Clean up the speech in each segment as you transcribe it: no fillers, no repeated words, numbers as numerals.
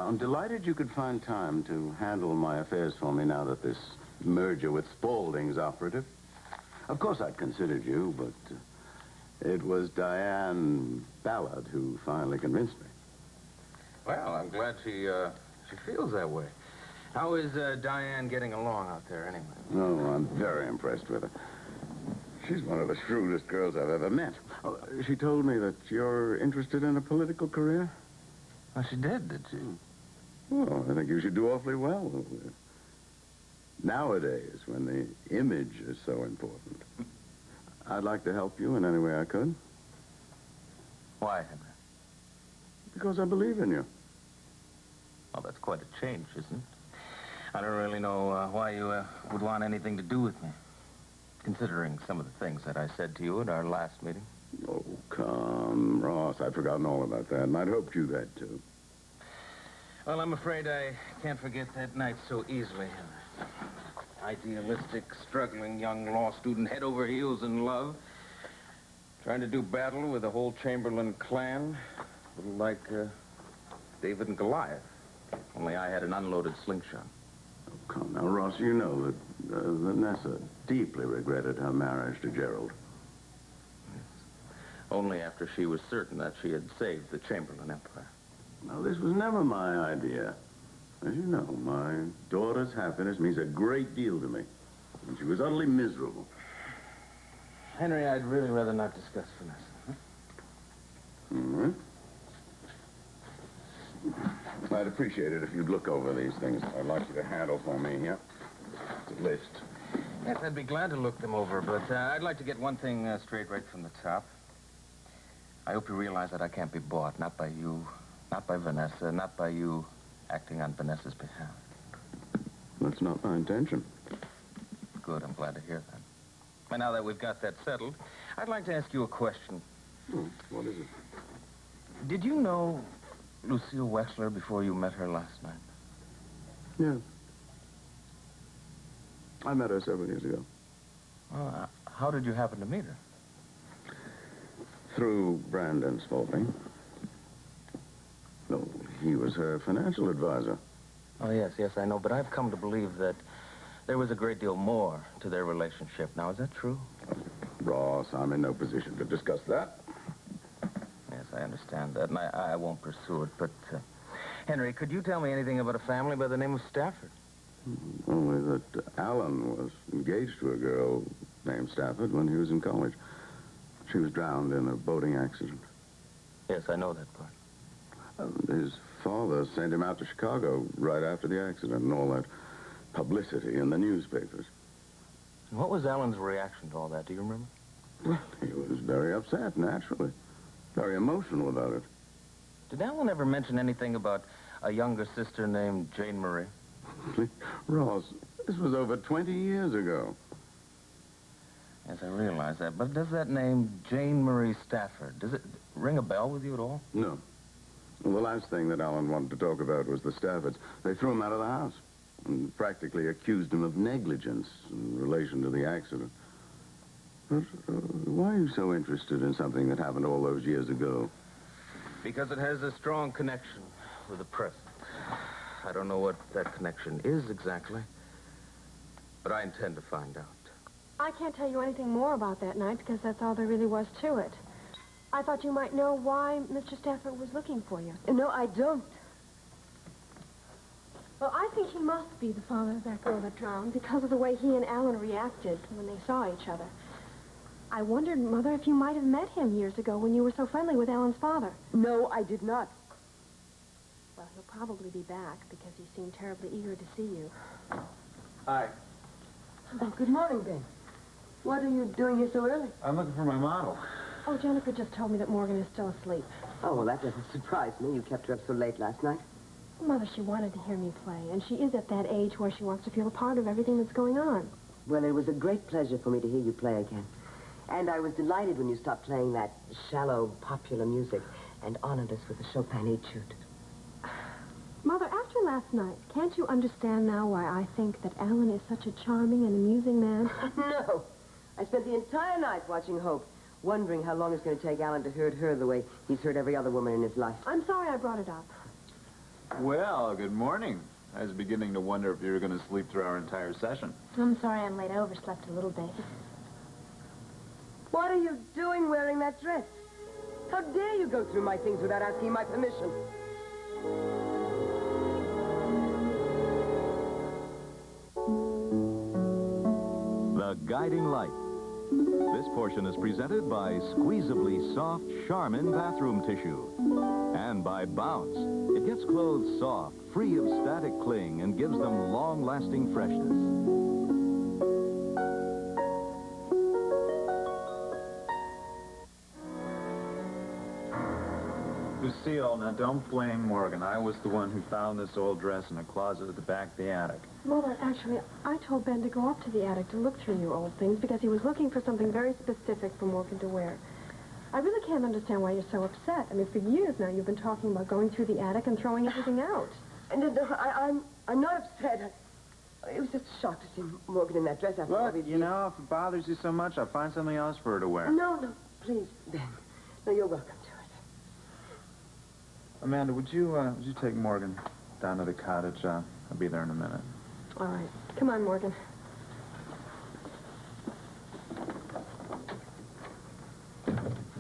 I'm delighted you could find time to handle my affairs for me now that this merger with Spaulding's operative. Of course, I'd considered you, but it was Diane Ballard who finally convinced me. Well, I'm glad she feels that way. How is Diane getting along out there, anyway? Oh, I'm very impressed with her. She's one of the shrewdest girls I've ever met. Oh, she told me that you're interested in a political career. Oh, she did she? Well, I think you should do awfully well. Nowadays, when the image is so important. I'd like to help you in any way I could. Why, Henry? Because I believe in you. Well, that's quite a change, isn't it? I don't really know why you would want anything to do with me, considering some of the things that I said to you at our last meeting. Oh, come, Ross. I'd forgotten all about that, and I'd hoped you had, too. Well, I'm afraid I can't forget that night so easily, Henry. Idealistic, struggling young law student, head over heels in love, trying to do battle with the whole Chamberlain clan, a little like David and Goliath, only I had an unloaded slingshot. Oh, come now, Ross, you know that Vanessa deeply regretted her marriage to Gerald. Yes. Only after she was certain that she had saved the Chamberlain Empire. Now, this was never my idea. As you know, my daughter's happiness means a great deal to me. And she was utterly miserable. Henry, I'd really rather not discuss Vanessa. Huh? I'd appreciate it if you'd look over these things I'd like you to handle for me here. It's a list. Yes, I'd be glad to look them over, but I'd like to get one thing straight right from the top. I hope you realize that I can't be bought, not by you, not by Vanessa, not by you acting on Vanessa's behalf. That's not my intention. Good, I'm glad to hear that. And now that we've got that settled, I'd like to ask you a question. What is it? Did you know Lucille Wexler before you met her last night? Yes. I met her several years ago. How did you happen to meet her? Through Brandon Spaulding. No, he was her financial advisor. Oh, yes, I know, but I've come to believe that there was a great deal more to their relationship. Now, is that true? Ross, I'm in no position to discuss that. Yes, I understand that, and I won't pursue it, but, Henry, could you tell me anything about a family by the name of Stafford? Only that Alan was engaged to a girl named Stafford when he was in college. She was drowned in a boating accident. Yes, I know that part. His father sent him out to Chicago right after the accident and all that publicity in the newspapers. And what was Alan's reaction to all that? Do you remember? Well, he was very upset, naturally. Very emotional about it. Did Alan ever mention anything about a younger sister named Jane Marie? Ross, this was over 20 years ago. Yes, I realize that. But does that name, Jane Marie Stafford, does it ring a bell with you at all? No. Well, the last thing that Alan wanted to talk about was the Staffords. They threw him out of the house and practically accused him of negligence in relation to the accident. But why are you so interested in something that happened all those years ago? Because it has a strong connection with the present. I don't know what that connection is exactly, but I intend to find out. I can't tell you anything more about that night because that's all there really was to it. I thought you might know why Mr. Stafford was looking for you. No, I don't. Well, I think he must be the father of that girl that drowned because of the way he and Alan reacted when they saw each other. I wondered, Mother, if you might have met him years ago when you were so friendly with Alan's father. No, I did not. Well, he'll probably be back because he seemed terribly eager to see you. Hi. Oh, good morning, Ben. What are you doing here so early? I'm looking for my model. Oh, Jennifer just told me that Morgan is still asleep. Oh, well, that doesn't surprise me. You kept her up so late last night. Mother, she wanted to hear me play, and she is at that age where she wants to feel a part of everything that's going on. Well, it was a great pleasure for me to hear you play again. And I was delighted when you stopped playing that shallow, popular music and honored us with a Chopin etude. Mother, after last night, can't you understand now why I think that Alan is such a charming and amusing man? No. I spent the entire night watching Hope, wondering how long it's going to take Alan to hurt her the way he's hurt every other woman in his life. I'm sorry I brought it up. Well, good morning. I was beginning to wonder if you were going to sleep through our entire session. I'm sorry I'm late. I overslept a little bit. What are you doing wearing that dress? How dare you go through my things without asking my permission? The Guiding Light. This portion is presented by squeezably soft Charmin bathroom tissue. And by Bounce. It gets clothes soft, free of static cling, and gives them long-lasting freshness. Lucille, now don't blame Morgan. I was the one who found this old dress in a closet at the back of the attic. Mother, actually, I told Ben to go up to the attic to look through your old things because he was looking for something very specific for Morgan to wear. I really can't understand why you're so upset. I mean, for years now, you've been talking about going through the attic and throwing everything out. And I'm not upset. It was just a shock to see Morgan in that dress after all Look, these you years. know, if it bothers you so much, I'll find something else for her to wear. No, please, Ben. No, you're welcome to it. Amanda, would you take Morgan down to the cottage? I'll be there in a minute. All right. Come on, Morgan.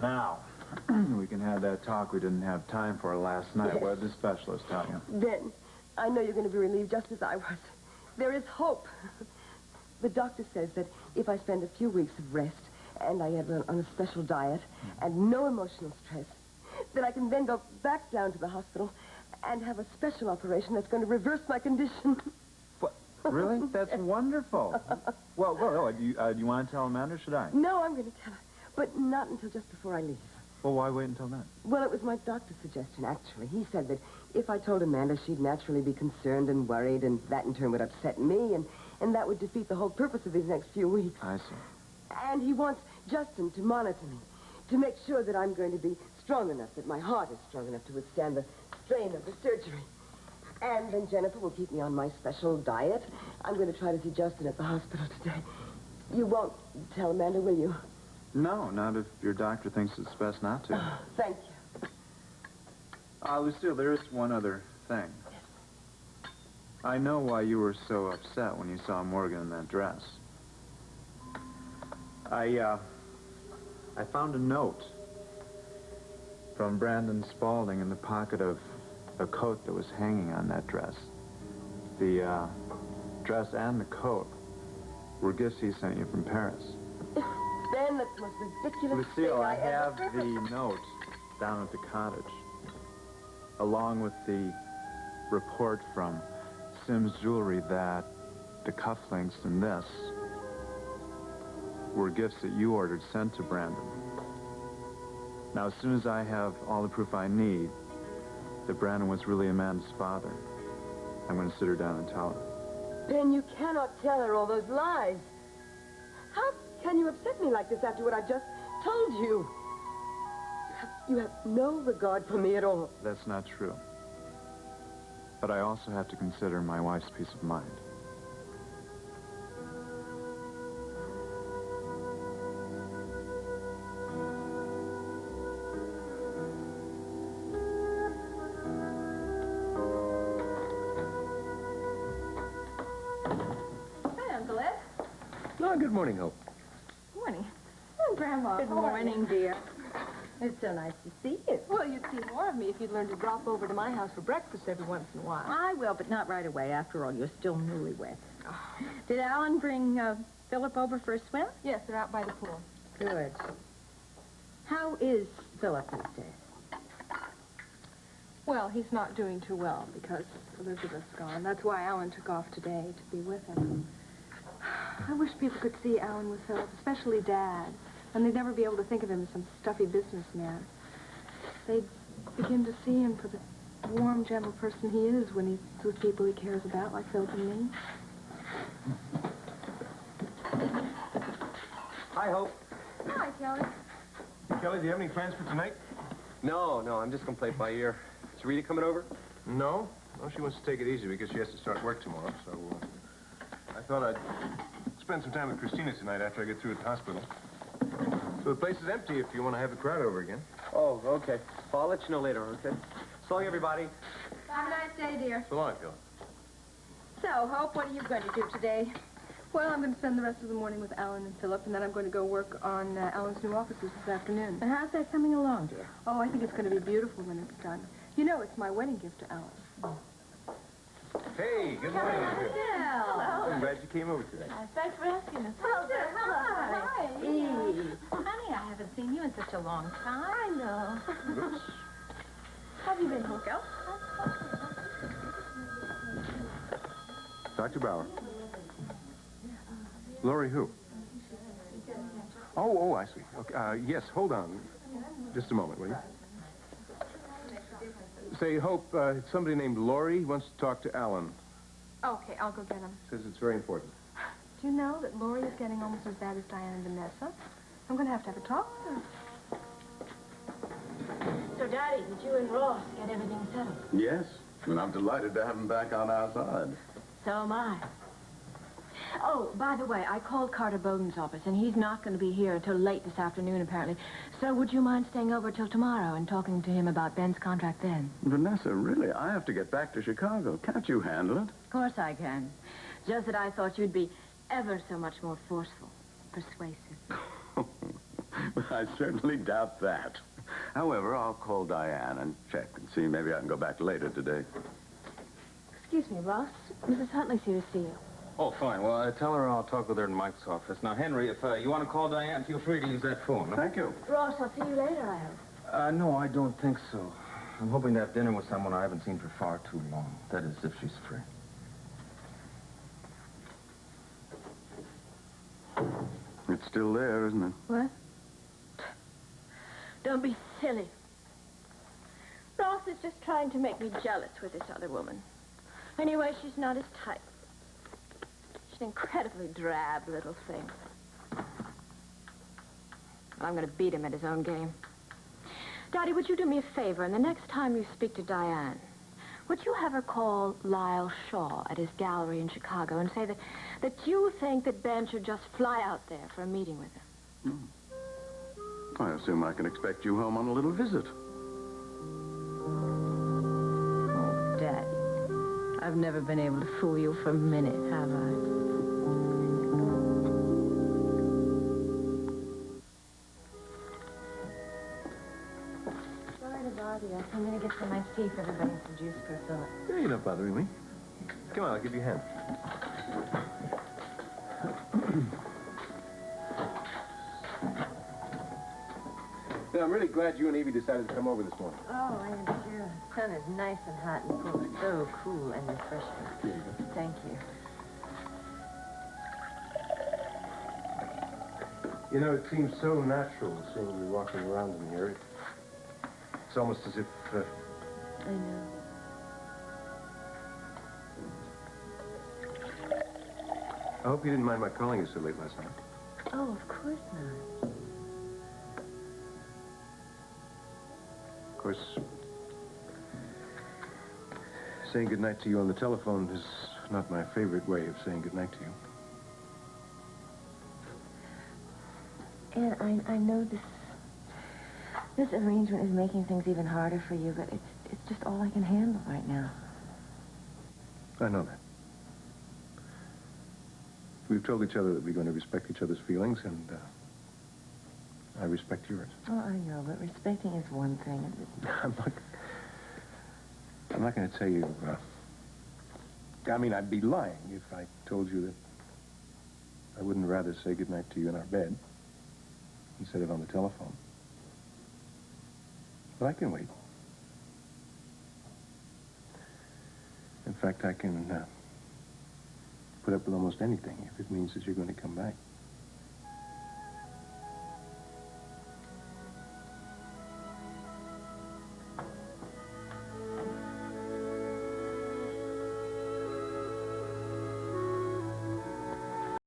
Now, we can have that talk we didn't have time for last night. Yes. What did the specialist tell you? Ben, I know you're going to be relieved just as I was. There is hope. The doctor says that if I spend a few weeks of rest and I get on a special diet and no emotional stress, that I can then go back down to the hospital and have a special operation that's going to reverse my condition. What? Really? That's wonderful. Well, do you want to tell Amanda, or should I? No, I'm going to tell her, but not until just before I leave. Well, why wait until then? Well, it was my doctor's suggestion, actually. He said that if I told Amanda, she'd naturally be concerned and worried, and that in turn would upset me, and that would defeat the whole purpose of these next few weeks. I see. And he wants Justin to monitor me, to make sure that I'm going to be strong enough, that my heart is strong enough to withstand the strain of the surgery. And then Jennifer will keep me on my special diet. I'm going to try to see Justin at the hospital today. You won't tell Amanda, will you? No, not if your doctor thinks it's best not to. Oh, thank you. Lucille, there is one other thing. I know why you were so upset when you saw Morgan in that dress. I found a note from Brandon Spaulding in the pocket of a coat that was hanging on that dress. The dress and the coat were gifts he sent you from Paris. Ben, that's the most ridiculous Lucille, thing I have ever... the note down at the cottage, along with the report from Sim's Jewelry that the cufflinks and this were gifts that you ordered sent to Brandon. Now, as soon as I have all the proof I need that Brandon was really Amanda's father, I'm going to sit her down and tell her. Ben, you cannot tell her all those lies. How can you upset me like this after what I've just told you? You have no regard for me at all. That's not true. But I also have to consider my wife's peace of mind. Hi, Uncle Ed. Oh, good morning, Hope. Morning. Oh, Grandma. Good morning, dear. It's so nice to see you. Well, you'd see more of me if you'd learn to drop over to my house for breakfast every once in a while. I will, but not right away. After all, you're still newlywed. Did Alan bring Philip over for a swim? Yes, they're out by the pool. Good. How is Philip these days? Well, he's not doing too well because Elizabeth's gone. That's why Alan took off today to be with him. I wish people could see Alan with Philip, especially Dad. And they'd never be able to think of him as some stuffy businessman. They'd begin to see him for the warm, gentle person he is when he's with people he cares about, like Philip and me. Hi, Hope. Hi, Kelly. Kelly, do you have any plans for tonight? No, I'm just gonna play it by ear. Is Rita coming over? No. No, she wants to take it easy because she has to start work tomorrow, so I thought I'd spend some time with Christina tonight after I get through at the hospital. So the place is empty if you want to have the crowd over again. Oh, okay. Well, I'll let you know later, okay? So long, everybody. Bye, Have a nice day, dear. So long, Phil. So, Hope, what are you going to do today? Well, I'm going to spend the rest of the morning with Alan and Philip, and then I'm going to go work on Alan's new offices this afternoon. And how's that coming along, dear? Oh, I think it's going to be beautiful when it's done. You know, it's my wedding gift to Alan. Hey, good morning. Hello. I'm glad you came over today. Thanks for asking us. Well, hi. Eve. Honey, I haven't seen you in such a long time. I know. How have you been, Hokel? Dr. Bauer. Lori who? Oh, I see. Okay, yes, hold on. Just a moment, will you? Say, Hope, somebody named Lori wants to talk to Alan. Okay, I'll go get him. Says it's very important. Do you know that Lori is getting almost as bad as Diane and Vanessa? I'm going to have a talk with her. So, Daddy, did you and Ross get everything settled? Yes, and I'm delighted to have him back on our side. So am I. Oh, by the way, I called Carter Bowden's office, and he's not going to be here until late this afternoon, apparently. So would you mind staying over till tomorrow and talking to him about Ben's contract then? Vanessa, really, I have to get back to Chicago. Can't you handle it? Of course I can. Just that I thought you'd be ever so much more forceful, persuasive. I certainly doubt that. However, I'll call Diane and check and see. Maybe I can go back later today. Excuse me, Ross. Mrs. Huntley's here to see you. Oh, fine. Well, tell her I'll talk with her in Mike's office. Now, Henry, if you want to call Diane, feel free to use that phone. No? Thank you. Ross, I'll see you later, I hope. No, I don't think so. I'm hoping to have dinner with someone I haven't seen for far too long. That is, if she's free. It's still there, isn't it? What? Don't be silly. Ross is just trying to make me jealous with this other woman. Anyway, she's not his type. She's an incredibly drab little thing. I'm going to beat him at his own game. Daddy, would you do me a favor? And the next time you speak to Diane, would you have her call Lyle Shaw at his gallery in Chicago and say that you think that Ben should just fly out there for a meeting with her? I assume I can expect you home on a little visit. Oh, Daddy, I've never been able to fool you for a minute, have I? Sorry to bother you. I'm going to get some iced tea for everybody and some juice for Philip. Yeah, you're not bothering me. Come on, I'll give you a hand. Yeah, I'm really glad you and Evie decided to come over this morning. Oh, I am sure. The sun is nice and hot and cool. So cool and refreshing. Thank you. You know, it seems so natural seeing you walking around in here. It's almost as if... I know. I hope you didn't mind my calling you so late last night. Oh, of course not. Of course, saying goodnight to you on the telephone is not my favorite way of saying goodnight to you. And I know this arrangement is making things even harder for you, but it's just all I can handle right now. I know that. We've told each other that we're going to respect each other's feelings, and I respect yours. Oh, I know, but respecting is one thing. I'm not going to tell you, I mean, I'd be lying if I told you that I wouldn't rather say goodnight to you in our bed instead of on the telephone. But I can wait. In fact, I can put up with almost anything if it means that you're going to come back.